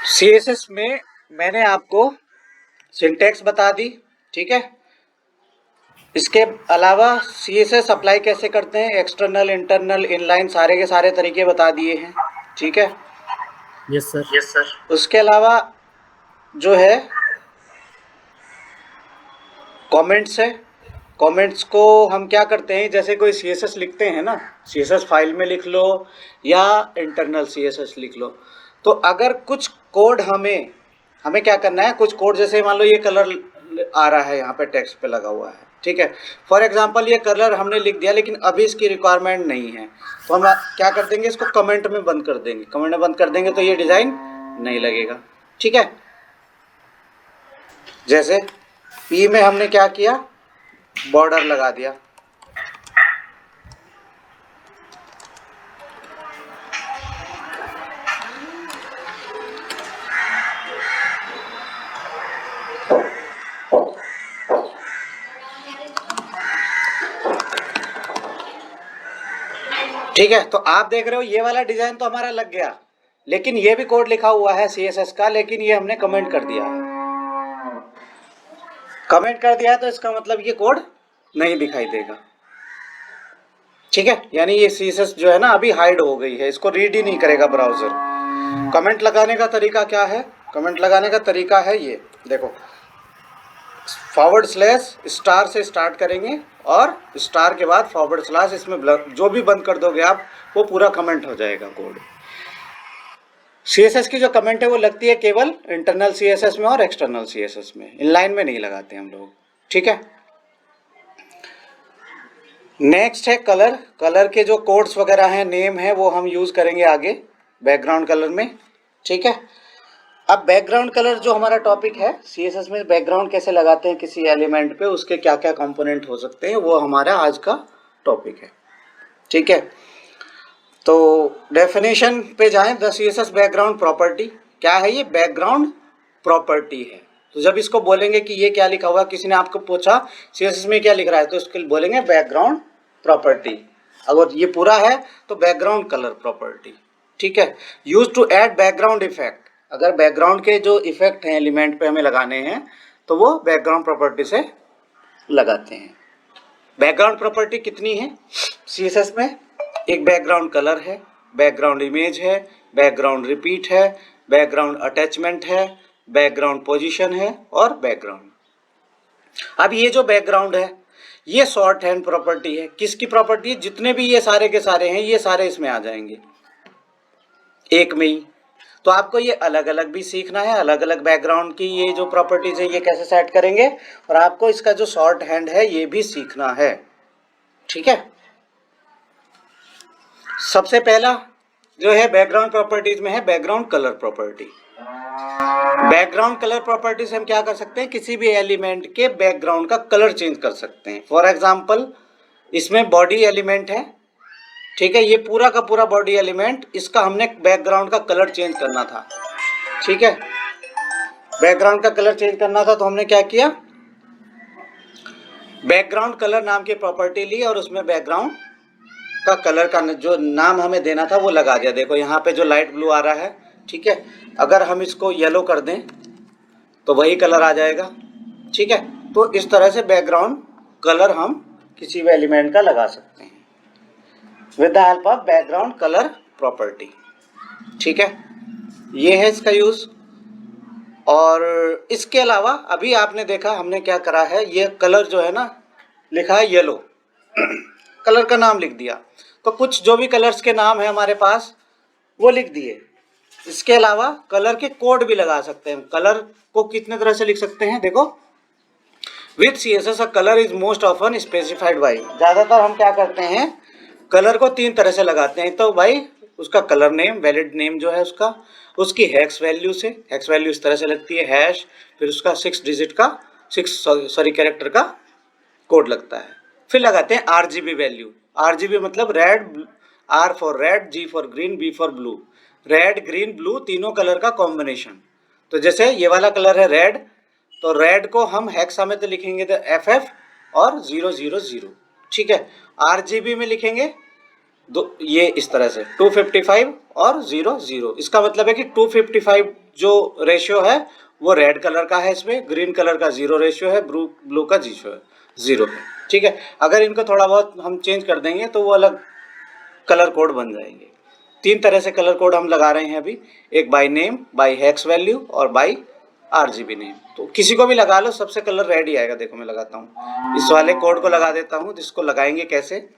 CSS में मैंने आपको सिंटैक्स बता दी, ठीक है। इसके अलावा सीएसएस अप्लाई कैसे करते हैं, एक्सटर्नल, इंटरनल, इनलाइन, सारे के सारे तरीके बता दिए हैं, ठीक है। Yes sir. Yes sir. उसके अलावा जो है कमेंट्स है। कमेंट्स को हम क्या करते हैं, जैसे कोई सीएसएस लिखते हैं ना, सीएसएस फाइल में लिख लो या इंटरनल सीएसएस लिख लो, तो अगर कुछ कोड हमें क्या करना है, कुछ कोड जैसे मान लो ये कलर आ रहा है यहाँ पे टेक्स्ट पे लगा हुआ है, ठीक है। फॉर एग्जांपल ये कलर हमने लिख दिया लेकिन अभी इसकी रिक्वायरमेंट नहीं है, तो हम क्या कर देंगे, इसको कमेंट में बंद कर देंगे। कमेंट में बंद कर देंगे तो ये डिज़ाइन नहीं लगेगा, ठीक है। जैसे पी में हमने क्या किया, बॉर्डर लगा दिया, ठीक है। तो आप देख रहे हो ये वाला डिजाइन तो हमारा लग गया, लेकिन ये भी कोड लिखा हुआ है सीएसएस का, लेकिन ये हमने कमेंट कर दिया है। कमेंट कर दिया है तो इसका मतलब ये कोड नहीं दिखाई देगा, ठीक है। यानी ये सीएसएस जो है ना अभी हाइड हो गई है, इसको रीड ही नहीं करेगा ब्राउजर। कमेंट लगाने का तरीका क्या है, कमेंट लगाने का तरीका है ये देखो, / स्टार से स्टार्ट करेंगे और स्टार के बाद / इसमें जो भी बंद कर दोगे आप वो पूरा कमेंट हो जाएगा कोड। सीएसएस की जो कमेंट है वो लगती है केवल इंटरनल सीएसएस में और एक्सटर्नल सीएसएस में, इनलाइन में नहीं लगाते हम लोग, ठीक है। नेक्स्ट है कलर। कलर के जो कोड्स वगैरह हैं, नेम है, वो हम यूज़ करेंगे आगे बैकग्राउंड कलर में, ठीक है। अब बैकग्राउंड कलर जो हमारा टॉपिक है सीएसएस में, बैकग्राउंड कैसे लगाते हैं किसी एलिमेंट पे, उसके क्या क्या कंपोनेंट हो सकते हैं, वो हमारा आज का टॉपिक है, ठीक है। तो डेफिनेशन पे जाएं, द सीएसएस बैकग्राउंड प्रॉपर्टी। क्या है ये, बैकग्राउंड प्रॉपर्टी है। तो जब इसको बोलेंगे कि ये क्या लिखा हुआ, किसी ने आपको पूछा सीएसएस में क्या लिख रहा है, तो उसके लिए बोलेंगे बैकग्राउंड प्रॉपर्टी। अगर ये पूरा है तो बैकग्राउंड कलर प्रॉपर्टी, ठीक है। Use to add background effect. अगर बैकग्राउंड के जो इफेक्ट हैं एलिमेंट पे हमें लगाने हैं तो वो बैकग्राउंड प्रॉपर्टी से लगाते हैं। बैकग्राउंड प्रॉपर्टी कितनी है सीएसएस में, एक बैकग्राउंड कलर है, बैकग्राउंड इमेज है, बैकग्राउंड रिपीट है, बैकग्राउंड अटैचमेंट है, बैकग्राउंड पोजीशन है और बैकग्राउंड। अब ये जो बैकग्राउंड है ये शॉर्ट हैंड प्रॉपर्टी है। किसकी प्रॉपर्टी है, जितने भी ये सारे के सारे हैं ये सारे इसमें आ जाएंगे एक में ही। तो आपको ये अलग अलग भी सीखना है, अलग अलग बैकग्राउंड की ये जो प्रॉपर्टीज है ये कैसे सेट करेंगे, और आपको इसका जो शॉर्ट हैंड है ये भी सीखना है, ठीक है। सबसे पहला जो है बैकग्राउंड प्रॉपर्टीज में है background colour property. Background colour property से हम क्या कर सकते हैं, किसी भी एलिमेंट के बैकग्राउंड का कलर चेंज कर सकते हैं। फॉर एग्जांपल इसमें बॉडी एलिमेंट है, ठीक है, ये पूरा का पूरा बॉडी एलिमेंट, इसका हमने बैकग्राउंड का कलर चेंज करना था, ठीक है। बैकग्राउंड का कलर चेंज करना था तो हमने क्या किया, बैकग्राउंड कलर नाम की प्रॉपर्टी ली और उसमें बैकग्राउंड का कलर का जो नाम हमें देना था वो लगा दिया। देखो यहाँ पे जो लाइट ब्लू आ रहा है, ठीक है, अगर हम इसको येलो कर दें तो वही कलर आ जाएगा, ठीक है। तो इस तरह से बैकग्राउंड कलर हम किसी भी एलिमेंट का लगा सकते हैं with the help of background colour property, ठीक है। ये है इसका यूज। और इसके अलावा अभी आपने देखा हमने क्या करा है, ये कलर जो है ना लिखा है येलो कलर का नाम लिख दिया, तो कुछ जो भी कलर्स के नाम है हमारे पास वो लिख दिए। इसके अलावा कलर के कोड भी लगा सकते हैं। कलर को कितने तरह से लिख सकते हैं, देखो, with CSS a colour is most often specified by. ज़्यादातर हम क्या करते हैं, कलर को 3 तरह से लगाते हैं। तो भाई उसका कलर नेम, वैलिड नेम जो है उसका, उसकी हेक्स वैल्यू से, हेक्स वैल्यू इस तरह से लगती है हैश, फिर उसका 6 डिजिट का 6 कैरेक्टर का कोड लगता है। फिर लगाते हैं आरजीबी वैल्यू। आरजीबी मतलब red, R for red, G for green, B for blue. Red, green, blue तीनों कलर का कॉम्बिनेशन। तो जैसे ये वाला कलर है रेड, तो रेड को हम हेक्सा में तो लिखेंगे तो FF और 000, ठीक है। आरजीबी में लिखेंगे ये इस तरह से 255 और 00। इसका मतलब है कि 255 जो रेशियो है वो रेड कलर का है, इसमें ग्रीन कलर का 0 रेशियो है, ब्लू का 0 है। ठीक है, अगर इनको थोड़ा बहुत हम चेंज कर देंगे तो वो अलग कलर कोड बन जाएंगे। 3 तरह से कलर कोड हम लगा रहे हैं अभी, एक by name, by hex value और बाय RGB नेम। तो किसी को भी लगा लो, सबसे कलर रेड ही आएगा। देखो मैं लगाता हूँ, इस वाले कोड को लगा देता हूँ, जिसको लगाएंगे कैसे।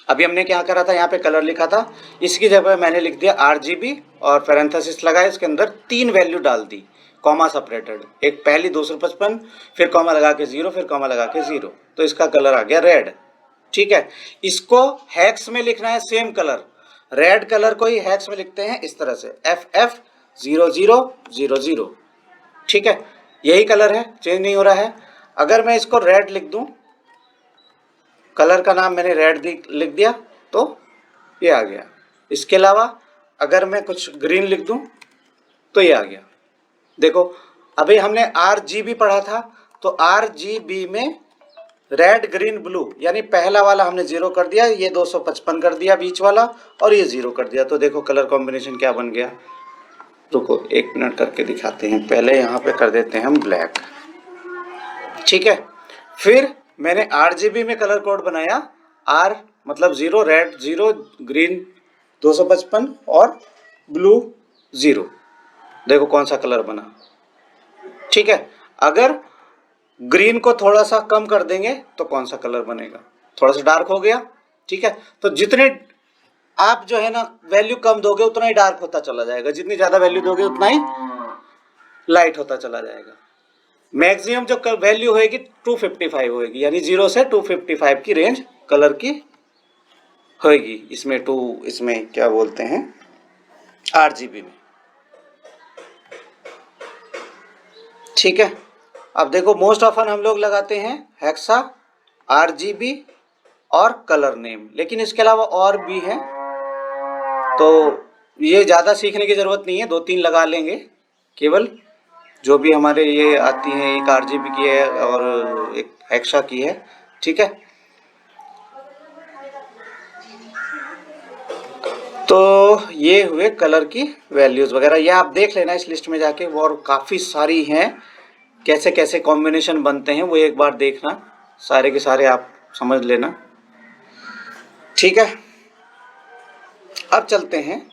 अभी हमने क्या करा था, यहाँ पे कलर लिखा था, इसकी जगह मैंने लिख दिया RGB और पैरेंथेसिस लगाया, इसके अंदर 3 वैल्यू डाल दी कॉमा सेपरेटेड, एक पहली 255, फिर कॉमा लगा के 0, फिर कॉमा लगा के 0, तो इसका कलर आ गया रेड। ठीक है, इसको हैक्स में लिखना है सेम कलर, रेड कलर को ही हैक्स में लिखते हैं इस तरह से, FF0000। ठीक है, यही कलर है, चेंज नहीं हो रहा है। अगर मैं इसको रेड लिख दूं, कलर का नाम मैंने रेड लिख दिया तो ये आ गया। इसके अलावा अगर मैं कुछ ग्रीन लिख दूं तो ये आ गया। देखो अभी हमने RGB पढ़ा था, तो RGB में रेड ग्रीन ब्लू, यानी पहला वाला हमने 0 कर दिया, ये 255 कर दिया बीच वाला, और ये 0 कर दिया। तो देखो कलर कॉम्बिनेशन क्या बन गया। रुको 1 मिनट करके दिखाते हैं, पहले यहाँ पे कर देते हैं हम ब्लैक। ठीक है, फिर मैंने RGB में कलर कोड बनाया, R मतलब 0, रेड 0, ग्रीन 255 और ब्लू 0। देखो कौन सा कलर बना। ठीक है, अगर ग्रीन को थोड़ा सा कम कर देंगे तो कौन सा कलर बनेगा, थोड़ा सा डार्क हो गया। ठीक है, तो जितने आप जो है ना वैल्यू कम दोगे उतना ही डार्क होता चला जाएगा, जितनी ज्यादा वैल्यू दोगे उतना ही लाइट होता चला जाएगा। मैक्सिमम जो वैल्यू होएगी 255 होएगी, यानी 0 से 255 की रेंज कलर की होएगी। इसमें क्या बोलते हैं RGB में। ठीक है, अब देखो मोस्ट ऑफन हम लोग लगाते हैं हेक्सा, RGB और कलर नेम, लेकिन इसके अलावा और भी है, तो ये ज़्यादा सीखने की ज़रूरत नहीं है, 2-3 लगा लेंगे केवल। जो भी हमारे ये आती हैं, एक RGB की है और एक हेक्सा की है। ठीक है, तो ये हुए कलर की वैल्यूज़ वगैरह, ये आप देख लेना इस लिस्ट में जाके, वो और काफ़ी सारी हैं, कैसे कैसे कॉम्बिनेशन बनते हैं वो एक बार देखना, सारे के सारे आप समझ लेना। ठीक है, अब चलते हैं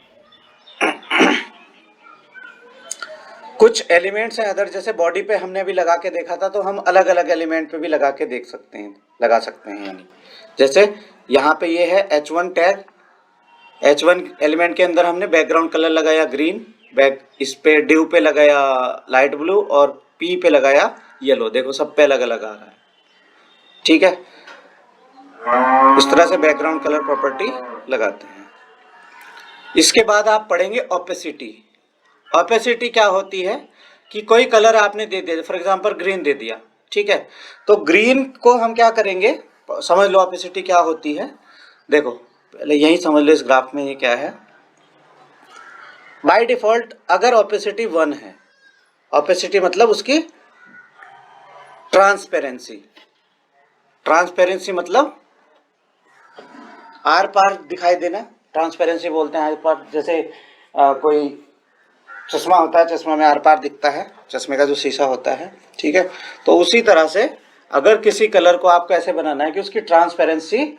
कुछ एलिमेंट्स हैं अदर, जैसे बॉडी पे हमने भी लगा के देखा था, तो हम अलग अलग एलिमेंट पे भी लगा के देख सकते हैं, लगा सकते हैं। यानी जैसे यहाँ पे ये है H1 टैग, H1 एलिमेंट के अंदर हमने बैकग्राउंड कलर लगाया ग्रीन, इस पे डिव पे लगाया लाइट ब्लू और P पे लगाया येलो। देखो सब पे अलग अलग आ रहा है। ठीक है, इस तरह से बैकग्राउंड कलर प्रॉपर्टी लगाते हैं। इसके बाद आप पढ़ेंगे ओपेसिटी। ओपेसिटी क्या होती है कि कोई कलर आपने दे दिया, फॉर एग्जांपल ग्रीन दे दिया। ठीक है, तो ग्रीन को हम क्या करेंगे, समझ लो ओपेसिटी क्या होती है। देखो पहले यही समझ लो इस ग्राफ में ये क्या है। बाय डिफॉल्ट अगर ओपेसिटी 1 है, ओपेसिटी मतलब उसकी ट्रांसपेरेंसी, ट्रांसपेरेंसी मतलब आर पार दिखाई देना, ट्रांसपेरेंसी बोलते हैं आर पार। जैसे कोई चश्मा होता है, चश्मा में आर पार दिखता है, चश्मे का जो शीशा होता है। ठीक है, तो उसी तरह से अगर किसी कलर को आपको ऐसे बनाना है कि उसकी ट्रांसपेरेंसी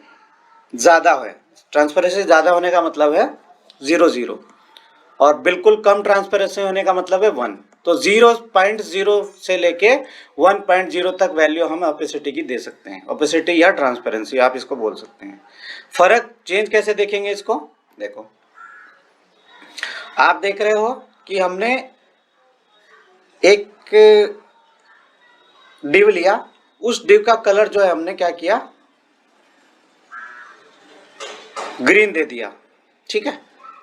ज़्यादा है, ट्रांसपेरेंसी ज़्यादा होने का मतलब है 0 और बिल्कुल कम ट्रांसपेरेंसी होने का मतलब है 1। तो 0.0 से लेके 1.0 तक वैल्यू हम ओपेसिटी की दे सकते हैं, ओपेसिटी या ट्रांसपेरेंसी आप इसको बोल सकते हैं। फर्क चेंज कैसे देखेंगे इसको, देखो आप देख रहे हो कि हमने एक डिव लिया, उस डिव का कलर जो है हमने क्या किया, ग्रीन दे दिया। ठीक है,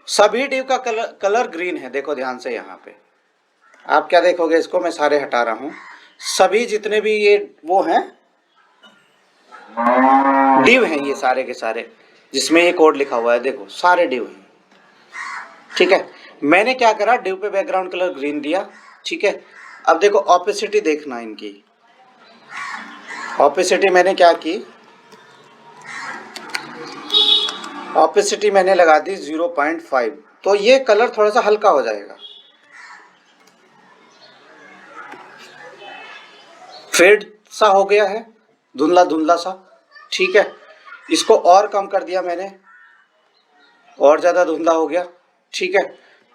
सभी डिव का कलर ग्रीन है। देखो ध्यान से, यहाँ पे आप क्या देखोगे, इसको मैं सारे हटा रहा हूं, सभी जितने भी ये वो हैं डिव हैं, ये सारे के सारे जिसमें ये कोड लिखा हुआ है, देखो सारे डिव हैं। ठीक है, मैंने क्या करा, डिव पे बैकग्राउंड कलर ग्रीन दिया। ठीक है, अब देखो ऑपेसिटी देखना इनकी, ऑपेसिटी मैंने क्या की, ऑपेसिटी मैंने लगा दी 0.5, तो ये कलर थोड़ा सा हल्का हो जाएगा। फेड सा हो गया है, धुंधला धुंधला सा, ठीक है। इसको और कम कर दिया मैंने, और ज़्यादा धुंधला हो गया, ठीक है।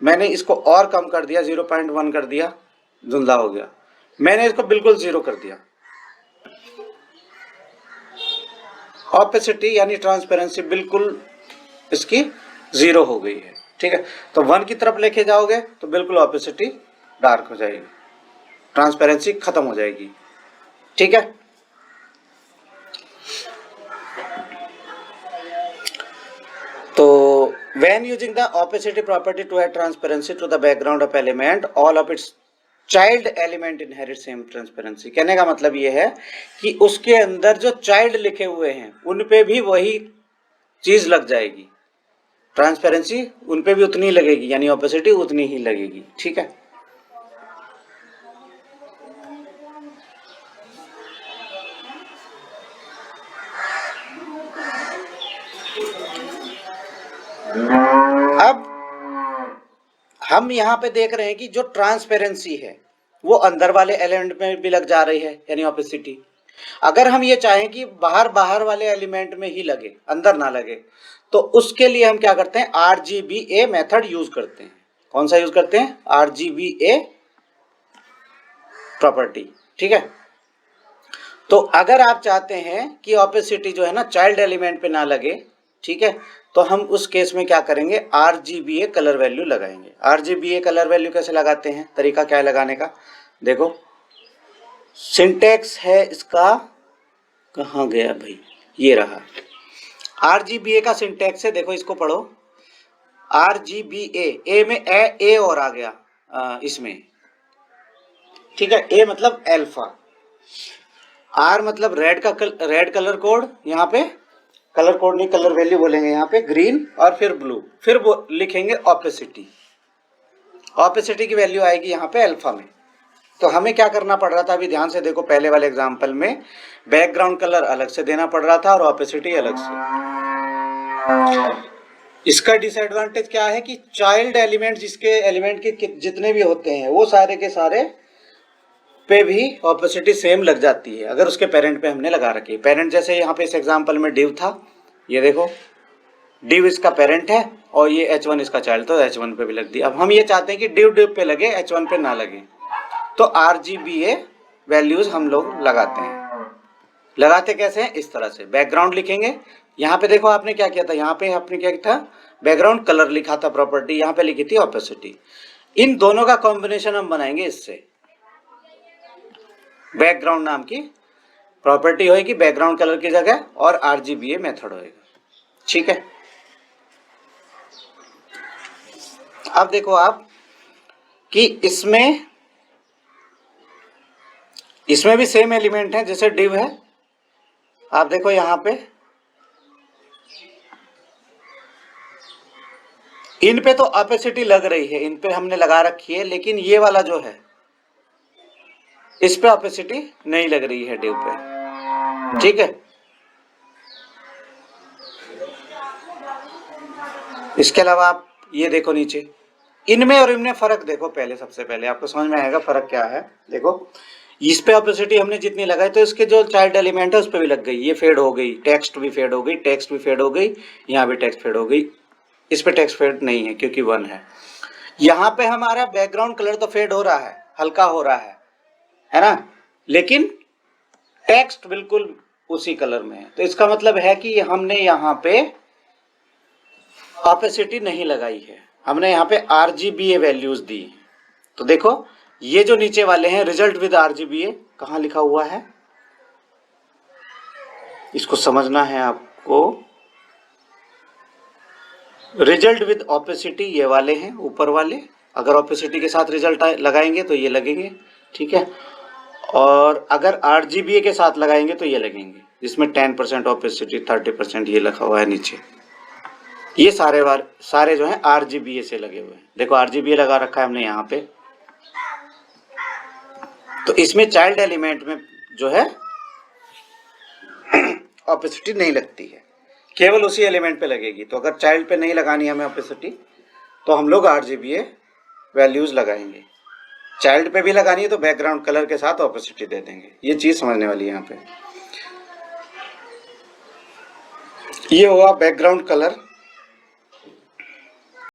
मैंने इसको और कम कर दिया, 0.1 कर दिया, धुंधला हो गया। मैंने इसको बिल्कुल 0 कर दिया, ऑपेसिटी यानी ट्रांसपेरेंसी बिल्कुल इसकी 0 हो गई है, ठीक है। तो 1 की तरफ लेके जाओगे तो बिल्कुल ऑपेसिटी डार्क हो जाएगी, ट्रांसपेरेंसी खत्म हो जाएगी, ठीक है। तो when using the opacity property to add transparency to the background of element, all of its child element inherit same transparency. कहने का मतलब ये है कि उसके अंदर जो चाइल्ड लिखे हुए हैं उन पे भी वही चीज लग जाएगी, ट्रांसपेरेंसी उन पे भी उतनी लगेगी, यानी ऑपेसिटी उतनी ही लगेगी, ठीक है। अब हम यहाँ पे देख रहे हैं कि जो ट्रांसपेरेंसी है वो अंदर वाले एलिमेंट में भी लग जा रही है, यानी ऑपेसिटी। अगर हम ये चाहें कि बाहर वाले एलिमेंट में ही लगे, अंदर ना लगे, तो उसके लिए हम क्या करते हैं, RGBA मेथड यूज करते हैं। कौन सा यूज करते हैं, RGBA प्रॉपर्टी, ठीक है। तो अगर आप चाहते हैं कि ऑपेसिटी जो है ना चाइल्ड एलिमेंट पे ना लगे, ठीक है, तो हम उस केस में क्या करेंगे, RGBA कलर वैल्यू लगाएंगे। RGBA कलर वैल्यू कैसे लगाते हैं, तरीका क्या है लगाने का, देखो सिंटेक्स है इसका, कहाँ गया भाई, ये रहा। RGBA का सिंटेक्स है, देखो इसको पढ़ो, RGBA, ए में ए और आ गया इसमें, ठीक है। ए मतलब अल्फा, आर मतलब रेड कलर कोड, यहाँ पे कलर कोड नहीं कलर वैल्यू बोलेंगे यहाँ पे, ग्रीन और फिर ब्लू, फिर वो लिखेंगे ऑपेसिटी। ऑपेसिटी की वैल्यू आएगी यहाँ पे अल्फा में। तो हमें क्या करना पड़ रहा था, अभी ध्यान से देखो, पहले वाले एग्जांपल में बैकग्राउंड कलर अलग से देना पड़ रहा था और ऑपेसिटी अलग से। इसका डिसएडवांटेज क्या है कि चाइल्ड एलिमेंट, जिसके एलिमेंट के जितने भी होते हैं वो सारे के सारे पे भी ऑपेसिटी सेम लग जाती है अगर उसके पेरेंट पे हमने लगा रखी है। पेरेंट जैसे यहाँ पे इस एग्जांपल में डिव था, ये देखो डिव इसका पेरेंट है और ये H1 इसका चाइल्ड, तो H1 पे भी लग दी। अब हम ये चाहते हैं कि डिव पे लगे, H1 पे ना लगे, तो RGBA वैल्यूज हम लोग लगाते हैं। लगाते कैसे हैं, इस तरह से बैकग्राउंड लिखेंगे। यहाँ पे देखो आपने क्या किया था, यहाँ पे आपने क्या था, बैकग्राउंड कलर लिखा था प्रॉपर्टी, यहाँ पे लिखी थी ऑपेसिटी। इन दोनों का कॉम्बिनेशन हम बनाएंगे, इससे बैकग्राउंड नाम की प्रॉपर्टी होगी बैकग्राउंड कलर की जगह और RGBA मेथड होएगा, ठीक है। अब देखो आप कि इसमें भी सेम एलिमेंट है, जैसे डिव है, आप देखो यहां पे इन पे तो ऑपेसिटी लग रही है, इन पे हमने लगा रखी है, लेकिन ये वाला जो है इस पे ऑपेसिटी नहीं लग रही है डिव पे, ठीक है। इसके अलावा आप ये देखो नीचे, इनमें और इनमें फर्क देखो, पहले सबसे पहले आपको समझ में आएगा फर्क क्या है। देखो इस पे ऑपेसिटी हमने जितनी लगाई तो इसके जो चाइल्ड एलिमेंट है उस पे भी लग गई, ये फेड हो गई, टेक्स्ट भी फेड हो गई, टेक्स्ट भी फेड हो गई, यहाँ भी टेक्स्ट फेड हो गई। इस पे टेक्स्ट फेड नहीं है क्योंकि 1 है। यहाँ पे हमारा बैकग्राउंड कलर तो फेड हो रहा है, हल्का हो रहा है ना, लेकिन टेक्स्ट बिल्कुल उसी कलर में है। तो इसका मतलब है कि हमने यहाँ पे ऑपेसिटी नहीं लगाई है, हमने यहाँ पे RGBA वैल्यूज दी। तो देखो ये जो नीचे वाले हैं रिजल्ट विद RGBA, कहाँ लिखा हुआ है, इसको समझना है आपको। रिजल्ट विद ऑपेसिटी ये वाले हैं ऊपर वाले, अगर ऑपेसिटी के साथ रिजल्ट लगाएंगे तो ये लगेंगे, ठीक है। और अगर RGBA के साथ लगाएंगे तो ये लगेंगे, जिसमें 10% ऑपेसिटी, 30% ये लिखा हुआ है नीचे। ये सारे जो है RGBA से लगे हुए हैं। देखो RGBA लगा रखा है हमने यहाँ पे, तो इसमें चाइल्ड एलिमेंट में जो है ऑपेसिटी नहीं लगती है, केवल उसी एलिमेंट पे लगेगी। तो अगर चाइल्ड पे नहीं लगानी हमें ऑपेसिटी तो हम लोग RGBA वैल्यूज लगाएंगे, चाइल्ड पे भी लगानी है तो बैकग्राउंड कलर के साथ ऑपोसिटी दे देंगे। ये चीज़ समझने वाली है यहाँ पे। ये हुआ बैकग्राउंड कलर।